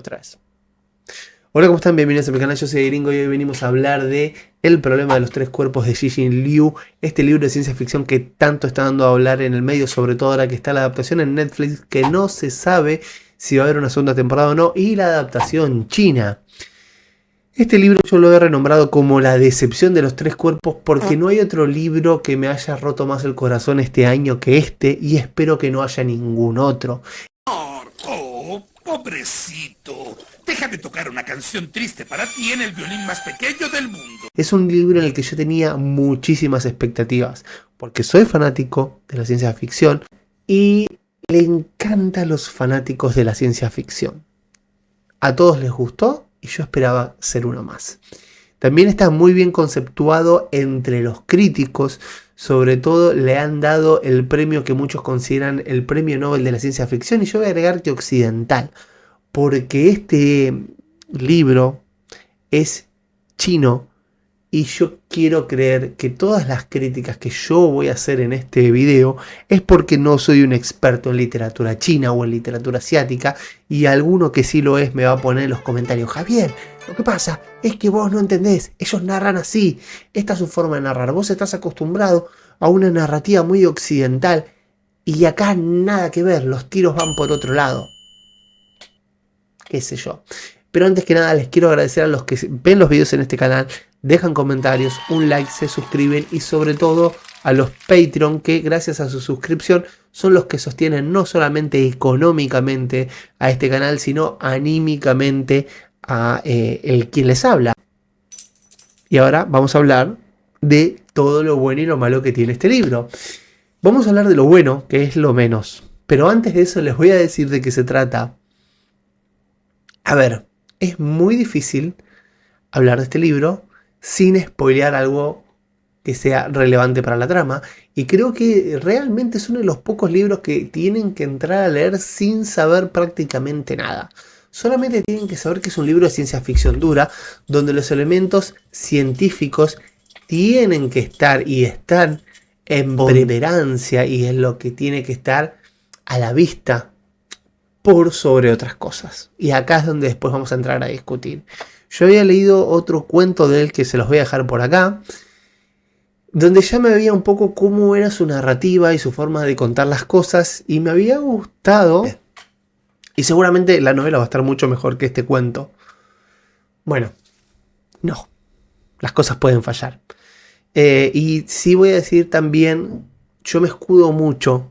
otra vez. Hola, ¿cómo están? Bienvenidos a mi canal, yo soy Gringo y hoy venimos a hablar de El problema de los tres cuerpos de Cixin Liu, este libro de ciencia ficción que tanto está dando a hablar en el medio, sobre todo ahora que está la adaptación en Netflix, que no se sabe si va a haber una segunda temporada o no, y la adaptación china. Este libro yo lo he renombrado como La decepción de los tres cuerpos porque no hay otro libro que me haya roto más el corazón este año que este, y espero que no haya ningún otro. Oh, pobrecito. Déjame tocar una canción triste para ti en el violín más pequeño del mundo. Es un libro en el que yo tenía muchísimas expectativas, porque soy fanático de la ciencia ficción y le encanta a los fanáticos de la ciencia ficción. A todos les gustó y yo esperaba ser uno más. También está muy bien conceptuado entre los críticos, sobre todo le han dado el premio que muchos consideran el premio Nobel de la ciencia ficción, y yo voy a agregar que occidental, porque este libro es chino y yo quiero creer que todas las críticas que yo voy a hacer en este video es porque no soy un experto en literatura china o en literatura asiática, y alguno que sí lo es me va a poner en los comentarios: Javier, lo que pasa es que vos no entendés, ellos narran así, esta es su forma de narrar, vos estás acostumbrado a una narrativa muy occidental y acá nada que ver, los tiros van por otro lado. Qué sé yo. Pero antes que nada les quiero agradecer a los que ven los videos en este canal, dejan comentarios, un like, se suscriben, y sobre todo a los Patreon, que gracias a su suscripción son los que sostienen no solamente económicamente a este canal, sino anímicamente a el quien les habla. Y ahora vamos a hablar de todo lo bueno y lo malo que tiene este libro. Vamos a hablar de lo bueno, que es lo menos. Pero antes de eso les voy a decir de qué se trata. A ver, es muy difícil hablar de este libro sin spoilear algo que sea relevante para la trama, y creo que realmente es uno de los pocos libros que tienen que entrar a leer sin saber prácticamente nada. Solamente tienen que saber que es un libro de ciencia ficción dura, donde los elementos científicos tienen que estar y están en preponderancia, y es lo que tiene que estar a la vista por sobre otras cosas. Y acá es donde después vamos a entrar a discutir. Yo había leído otro cuento de él que se los voy a dejar por acá, donde ya me veía un poco cómo era su narrativa y su forma de contar las cosas, y me había gustado, y seguramente la novela va a estar mucho mejor que este cuento. Bueno, no, las cosas pueden fallar. Y sí voy a decir también, yo me escudo mucho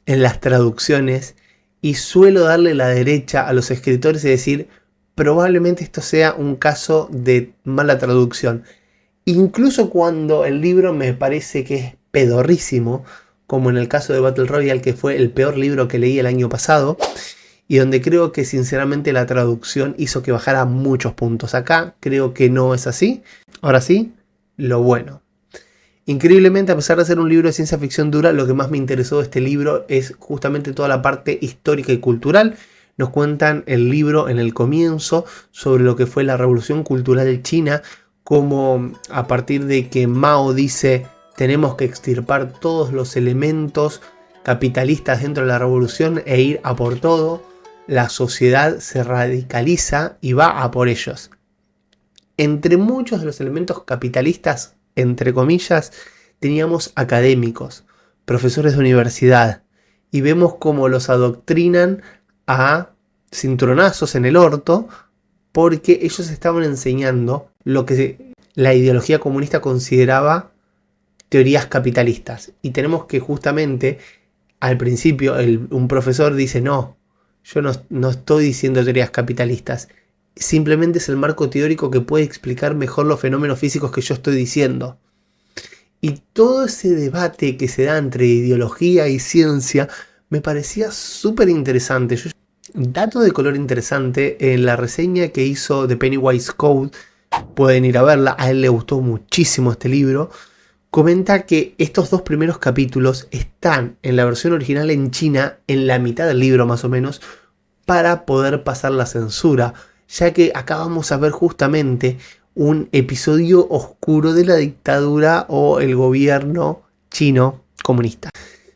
en las traducciones y suelo darle la derecha a los escritores y decir: probablemente esto sea un caso de mala traducción. Incluso cuando el libro me parece que es pedorrísimo, como en el caso de Battle Royale, que fue el peor libro que leí el año pasado, y donde creo que sinceramente la traducción hizo que bajara muchos puntos. Acá creo que no es así. Ahora sí, lo bueno. Increíblemente, a pesar de ser un libro de ciencia ficción dura, lo que más me interesó de este libro es justamente toda la parte histórica y cultural. Nos cuentan el libro en el comienzo sobre lo que fue la revolución cultural china, como a partir de que Mao dice: tenemos que extirpar todos los elementos capitalistas dentro de la revolución e ir a por todo, la sociedad se radicaliza y va a por ellos. Entre muchos de los elementos capitalistas, entre comillas, teníamos académicos, profesores de universidad, y vemos cómo los adoctrinan a cinturonazos en el orto, porque ellos estaban enseñando lo que la ideología comunista consideraba teorías capitalistas. Y tenemos que justamente al principio un profesor dice: no, yo no estoy diciendo teorías capitalistas, simplemente es el marco teórico que puede explicar mejor los fenómenos físicos que yo estoy diciendo. Y todo ese debate que se da entre ideología y ciencia me parecía súper interesante. Dato de color interesante, en la reseña que hizo de Pennywise Code, pueden ir a verla, a él le gustó muchísimo este libro, comenta que estos dos primeros capítulos están en la versión original en China, en la mitad del libro más o menos, para poder pasar la censura, ya que acá vamos a ver justamente un episodio oscuro de la dictadura o el gobierno chino comunista.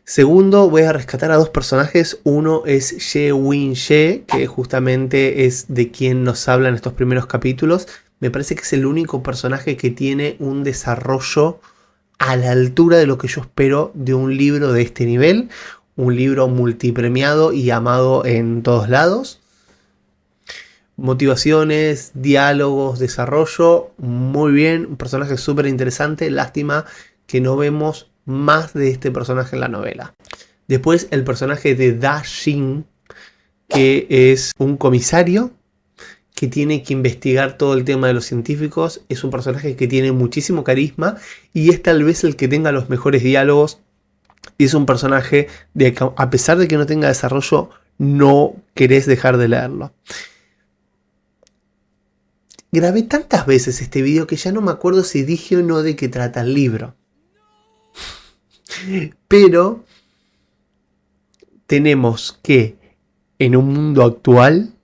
Segundo, voy a rescatar a dos personajes. Uno es Ye Win-ye, que justamente es de quien nos habla en estos primeros capítulos. Me parece que es el único personaje que tiene un desarrollo a la altura de lo que yo espero de un libro de este nivel. Un libro multipremiado y amado en todos lados. Motivaciones, diálogos, desarrollo, muy bien. Un personaje súper interesante. Lástima que no vemos más de este personaje en la novela. Después el personaje de Da Jin, que es un comisario que tiene que investigar todo el tema de los científicos. Es un personaje que tiene muchísimo carisma y es tal vez el que tenga los mejores diálogos. Y es un personaje de que, a pesar de que no tenga desarrollo, no querés dejar de leerlo. Grabé tantas veces este video que ya no me acuerdo si dije o no de qué trata el libro. Pero tenemos que en un mundo actual,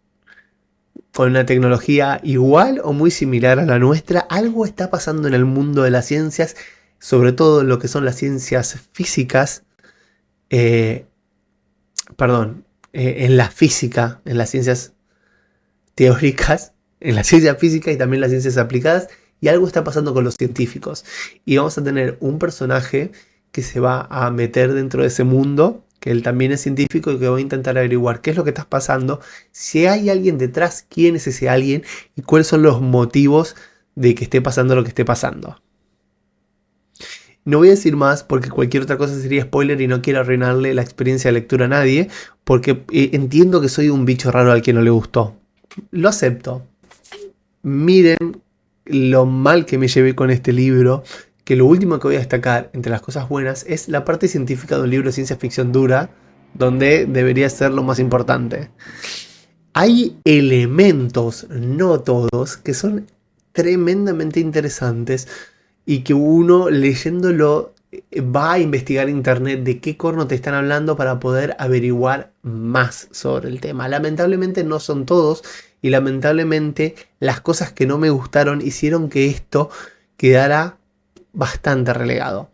con una tecnología igual o muy similar a la nuestra, algo está pasando en el mundo de las ciencias, sobre todo lo que son las ciencias físicas, en la física, en las ciencias teóricas, en la ciencia física y también las ciencias aplicadas, y algo está pasando con los científicos. Y vamos a tener un personaje que se va a meter dentro de ese mundo, que él también es científico y que va a intentar averiguar qué es lo que está pasando, si hay alguien detrás, quién es ese alguien y cuáles son los motivos de que esté pasando lo que esté pasando. No voy a decir más porque cualquier otra cosa sería spoiler y no quiero arruinarle la experiencia de lectura a nadie, porque entiendo que soy un bicho raro al que no le gustó. Lo acepto. Miren lo mal que me llevé con este libro, que lo último que voy a destacar entre las cosas buenas es la parte científica de un libro de ciencia ficción dura, donde debería ser lo más importante. Hay elementos, no todos, que son tremendamente interesantes y que uno leyéndolo va a investigar en internet de qué corno te están hablando para poder averiguar más sobre el tema. Lamentablemente no son todos y lamentablemente las cosas que no me gustaron hicieron que esto quedara bastante relegado.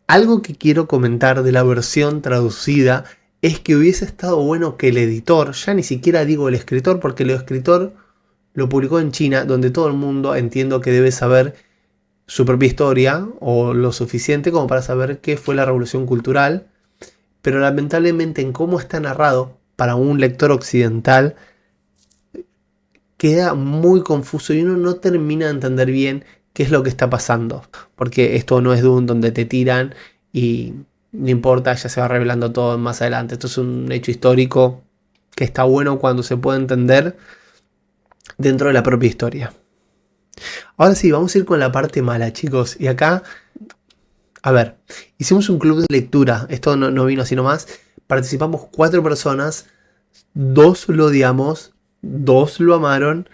Algo que quiero comentar de la versión traducida es que hubiese estado bueno que el editor, ya ni siquiera digo el escritor, porque el escritor lo publicó en China, donde todo el mundo entiendo que debe saber su propia historia o lo suficiente como para saber qué fue la revolución cultural, pero lamentablemente en cómo está narrado para un lector occidental queda muy confuso y uno no termina de entender bien qué es lo que está pasando, porque esto no es Dune donde te tiran y no importa, ya se va revelando todo más adelante. Esto es un hecho histórico que está bueno cuando se puede entender dentro de la propia historia. Ahora sí, vamos a ir con la parte mala, chicos. Y acá, a ver, hicimos un club de lectura. Esto no vino así nomás. Participamos 4 personas. 2 lo odiamos. 2 lo amaron.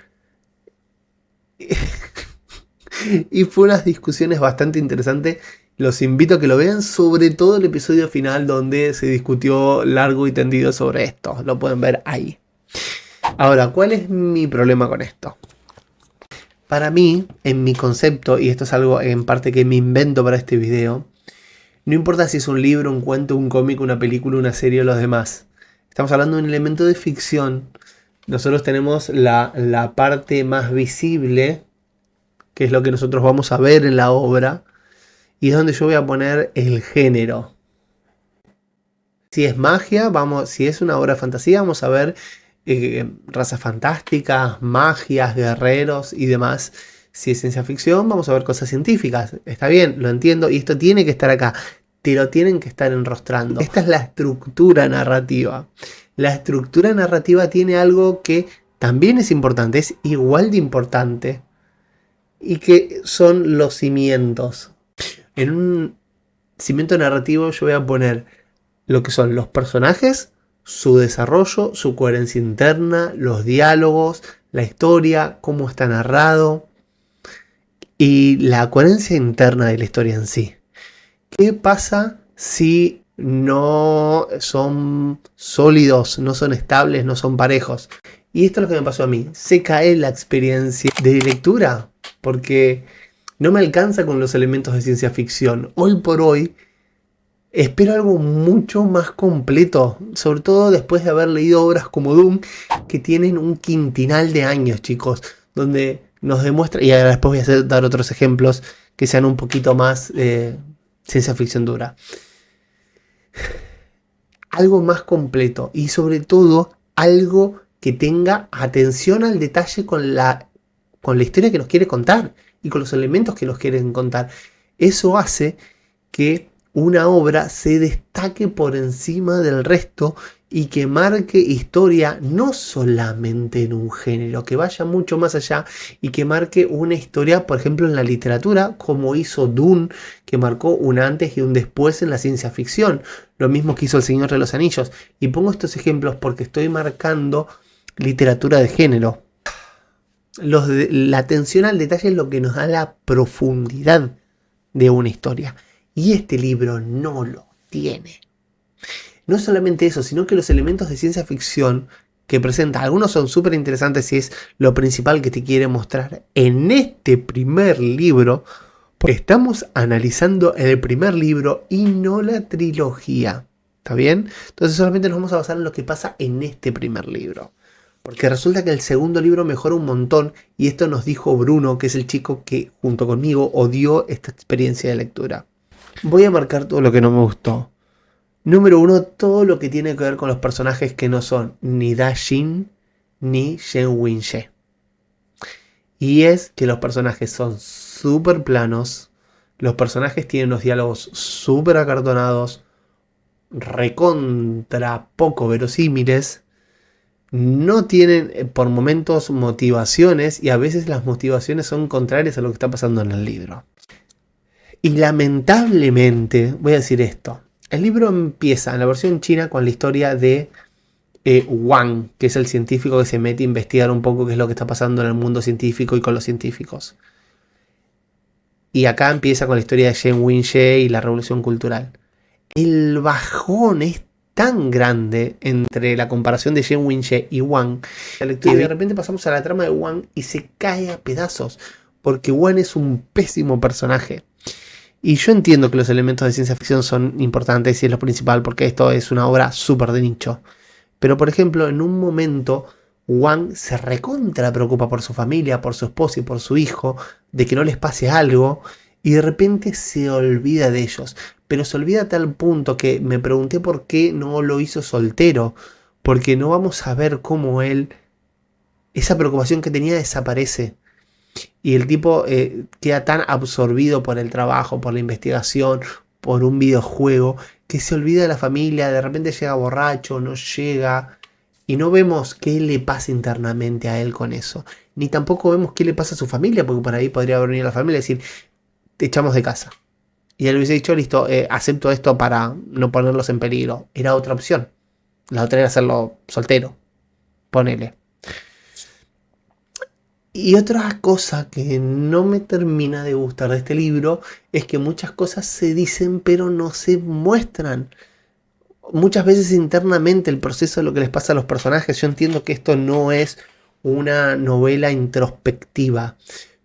Y fue unas discusiones bastante interesantes. Los invito a que lo vean, sobre todo el episodio final donde se discutió largo y tendido sobre esto. Lo pueden ver ahí. Ahora, ¿cuál es mi problema con esto? Para mí, en mi concepto, y esto es algo en parte que me invento para este video, no importa si es un libro, un cuento, un cómic, una película, una serie o los demás. Estamos hablando de un elemento de ficción. Nosotros tenemos la parte más visible, que es lo que nosotros vamos a ver en la obra, y es donde yo voy a poner el género. Si es magia, si es una obra de fantasía, vamos a ver razas fantásticas, magias, guerreros y demás. Si es ciencia ficción, vamos a ver cosas científicas. Está bien, lo entiendo, y esto tiene que estar acá. Te lo tienen que estar enrostrando. Esta es la estructura narrativa. La estructura narrativa tiene algo que también es importante, es igual de importante, y que son los cimientos. En un cimiento narrativo yo voy a poner lo que son los personajes, su desarrollo, su coherencia interna, los diálogos, la historia, cómo está narrado y la coherencia interna de la historia en sí. ¿Qué pasa si no son sólidos, no son estables, no son parejos? Y esto es lo que me pasó a mí. Se cae la experiencia de lectura porque no me alcanza con los elementos de ciencia ficción. Hoy por hoy Espero algo mucho más completo, sobre todo después de haber leído obras como Doom, que tienen un quintinal de años, chicos, donde nos demuestra, y ahora después voy a dar otros ejemplos que sean un poquito más ciencia ficción dura. Algo más completo y sobre todo algo que tenga atención al detalle con la historia que nos quiere contar y con los elementos que nos quieren contar. Eso hace que una obra se destaque por encima del resto y que marque historia no solamente en un género, que vaya mucho más allá y que marque una historia, por ejemplo, en la literatura, como hizo Dune, que marcó un antes y un después en la ciencia ficción. Lo mismo que hizo El Señor de los Anillos. Y pongo estos ejemplos porque estoy marcando literatura de género. La atención al detalle es lo que nos da la profundidad de una historia. Y este libro no lo tiene. No solamente eso, sino que los elementos de ciencia ficción que presenta, algunos son súper interesantes y es lo principal que te quiere mostrar en este primer libro, porque estamos analizando el primer libro y no la trilogía. ¿Está bien? Entonces solamente nos vamos a basar en lo que pasa en este primer libro. Porque resulta que el segundo libro mejora un montón y esto nos dijo Bruno, que es el chico que junto conmigo odió esta experiencia de lectura. Voy a marcar todo lo que no me gustó. Número 1, todo lo que tiene que ver con los personajes que no son ni Da Jin ni Shen Wen-She. Y es que los personajes son súper planos, los personajes tienen unos diálogos súper acartonados, recontra poco verosímiles, no tienen por momentos motivaciones y a veces las motivaciones son contrarias a lo que está pasando en el libro. Y lamentablemente, voy a decir esto, el libro empieza en la versión china con la historia de Wang, que es el científico que se mete a investigar un poco qué es lo que está pasando en el mundo científico y con los científicos. Y acá empieza con la historia de Shen Wen-She y la revolución cultural. El bajón es tan grande entre la comparación de Shen Wen-She y Wang, y de repente pasamos a la trama de Wang y se cae a pedazos, porque Wang es un pésimo personaje. Y yo entiendo que los elementos de ciencia ficción son importantes y es lo principal porque esto es una obra súper de nicho. Pero por ejemplo, en un momento Wang se recontra preocupa por su familia, por su esposa y por su hijo, de que no les pase algo, y de repente se olvida de ellos. Pero se olvida a tal punto que me pregunté por qué no lo hizo soltero, porque no vamos a ver cómo él, esa preocupación que tenía desaparece. Y el tipo queda tan absorbido por el trabajo, por la investigación, por un videojuego, que se olvida de la familia, de repente llega borracho, no llega, y no vemos qué le pasa internamente a él con eso. Ni tampoco vemos qué le pasa a su familia, porque por ahí podría venir la familia y decir, te echamos de casa. Y él hubiese dicho, listo, acepto esto para no ponerlos en peligro. Era otra opción. La otra era hacerlo soltero. Ponele. Y otra cosa que no me termina de gustar de este libro es que muchas cosas se dicen pero no se muestran. Muchas veces internamente el proceso de lo que les pasa a los personajes, yo entiendo que esto no es una novela introspectiva,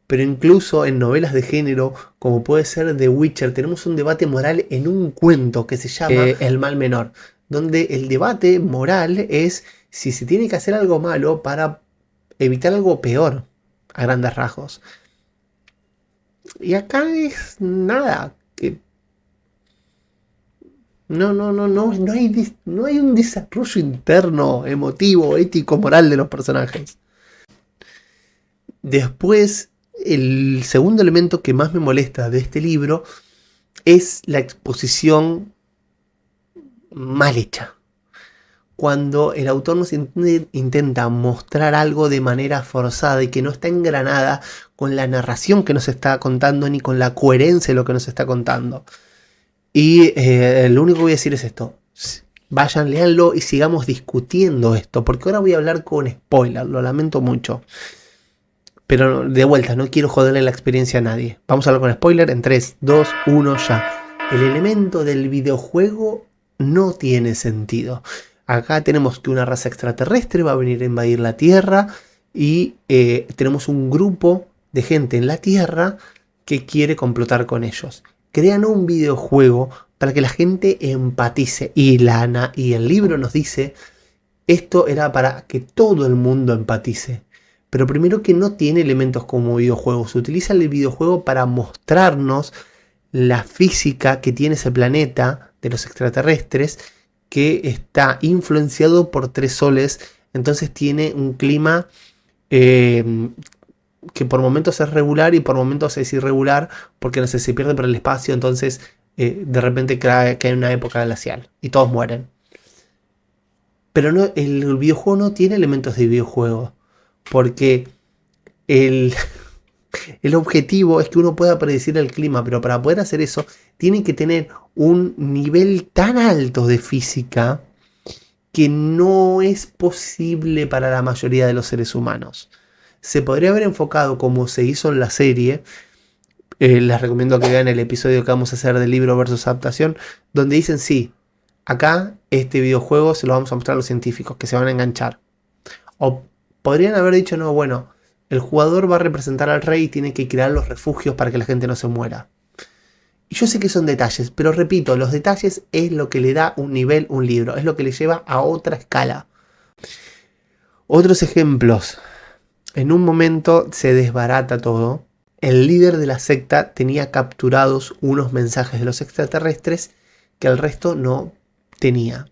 pero incluso en novelas de género, como puede ser The Witcher, tenemos un debate moral en un cuento que se llama El mal menor, donde el debate moral es si se tiene que hacer algo malo para evitar algo peor. A grandes rasgos. Y acá es nada. Que no hay un desarrollo interno, emotivo, ético, moral de los personajes. Después, el segundo elemento que más me molesta de este libro es la exposición mal hecha. Cuando el autor nos intenta mostrar algo de manera forzada y que no está engranada con la narración que nos está contando ni con la coherencia de lo que nos está contando. Y lo único que voy a decir es esto. Vayan, léanlo y sigamos discutiendo esto, porque ahora voy a hablar con spoiler, lo lamento mucho. Pero de vuelta, no quiero joderle la experiencia a nadie. Vamos a hablar con spoiler en 3, 2, 1, ya. El elemento del videojuego no tiene sentido. Acá tenemos que una raza extraterrestre va a venir a invadir la Tierra y tenemos un grupo de gente en la Tierra que quiere complotar con ellos. crean un videojuego para que la gente empatice. Y el libro nos dice, esto era para que todo el mundo empatice. Pero primero que no tiene elementos como videojuegos. Se utiliza el videojuego para mostrarnos la física que tiene ese planeta de los extraterrestres, que está influenciado por 3 soles. Entonces tiene un clima que por momentos es regular y por momentos es irregular, porque no sé, se pierde por el espacio. Entonces de repente cae una época glacial y todos mueren. Pero no, el videojuego no tiene elementos de videojuego, porque el objetivo es que uno pueda predecir el clima, pero para poder hacer eso tiene que tener un nivel tan alto de física que no es posible para la mayoría de los seres humanos. Se podría haber enfocado como se hizo en la serie. Les recomiendo que vean el episodio que vamos a hacer del libro versus adaptación, donde dicen sí, acá este videojuego se lo vamos a mostrar a los científicos que se van a enganchar. O podrían haber dicho, no, bueno, el jugador va a representar al rey y tiene que crear los refugios para que la gente no se muera. Y yo sé que son detalles, pero repito, los detalles es lo que le da un nivel, un libro, es lo que le lleva a otra escala. Otros ejemplos. En un momento se desbarata todo. El líder de la secta tenía capturados unos mensajes de los extraterrestres que el resto no tenía.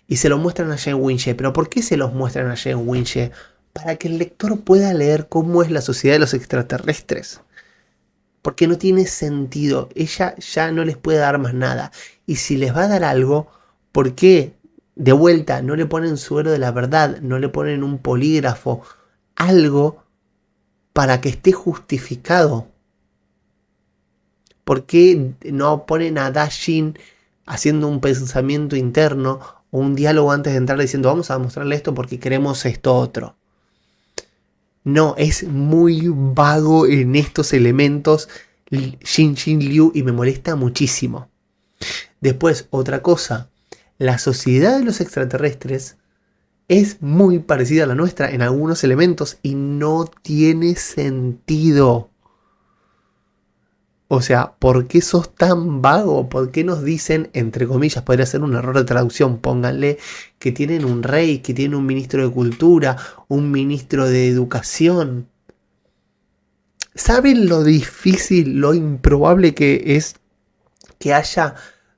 Y se lo muestran a Jen Winche. ¿Pero por qué se los muestran a Jen Winche? Para que el lector pueda leer cómo es la sociedad de los extraterrestres. Porque no tiene sentido. Ella ya no les puede dar más nada. Y si les va a dar algo, ¿por qué de vuelta no le ponen suero de la verdad? No le ponen un polígrafo. Algo para que esté justificado. ¿Por qué no ponen a Da-Jin haciendo un pensamiento interno o un diálogo antes de entrar diciendo vamos a mostrarle esto porque queremos esto otro? No, es muy vago en estos elementos Xinjin Liu y me molesta muchísimo. Después, otra cosa, la sociedad de los extraterrestres es muy parecida a la nuestra en algunos elementos y no tiene sentido. O sea, ¿por qué sos tan vago? ¿Por qué nos dicen, entre comillas, podría ser un error de traducción, pónganle, que tienen un rey, que tienen un ministro de cultura, un ministro de educación? ¿Saben lo difícil, lo improbable que es que haya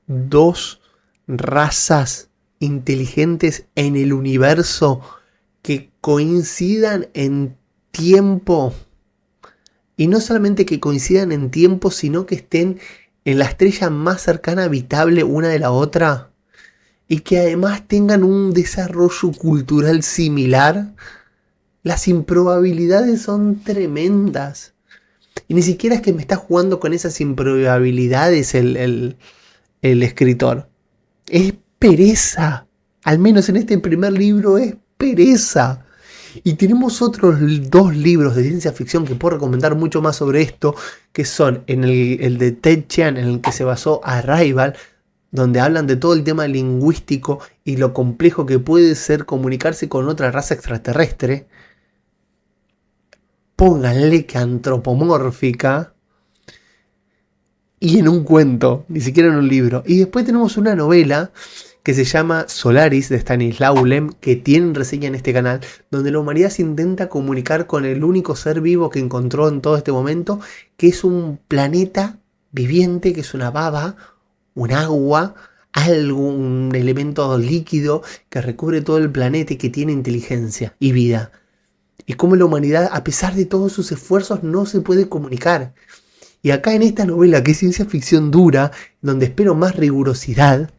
2 razas inteligentes en el universo que coincidan en tiempo? Y no solamente que coincidan en tiempo, sino que estén en la estrella más cercana habitable una de la otra. Y que además tengan un desarrollo cultural similar. Las improbabilidades son tremendas. Y ni siquiera es que me está jugando con esas improbabilidades el escritor. Es pereza. Al menos en este primer libro es pereza. Y tenemos otros 2 libros de ciencia ficción que puedo recomendar mucho más sobre esto, que son el de Ted Chiang, en el que se basó Arrival, donde hablan de todo el tema lingüístico y lo complejo que puede ser comunicarse con otra raza extraterrestre. Pónganle que antropomórfica. Y en un cuento, ni siquiera en un libro. Y después tenemos una novela que se llama Solaris, de Stanislaw Lem, que tienen reseña en este canal, donde la humanidad se intenta comunicar con el único ser vivo que encontró en todo este momento, que es un planeta viviente, que es una baba, un agua, un elemento líquido que recubre todo el planeta y que tiene inteligencia y vida. Y cómo la humanidad, a pesar de todos sus esfuerzos, no se puede comunicar. Y acá en esta novela, que es ciencia ficción dura, donde espero más rigurosidad,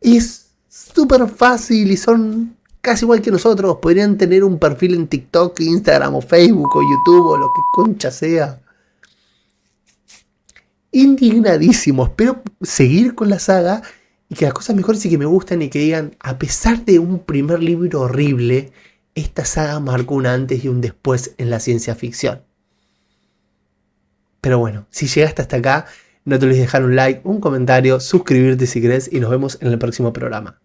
es súper fácil y son casi igual que nosotros. Podrían tener un perfil en TikTok, Instagram o Facebook o YouTube o lo que concha sea. Indignadísimo. Espero seguir con la saga y que las cosas mejores y que me gustan y que digan, a pesar de un primer libro horrible, esta saga marcó un antes y un después en la ciencia ficción. Pero bueno, si llegaste hasta acá, no te olvides dejar un like, un comentario, suscribirte si querés y nos vemos en el próximo programa.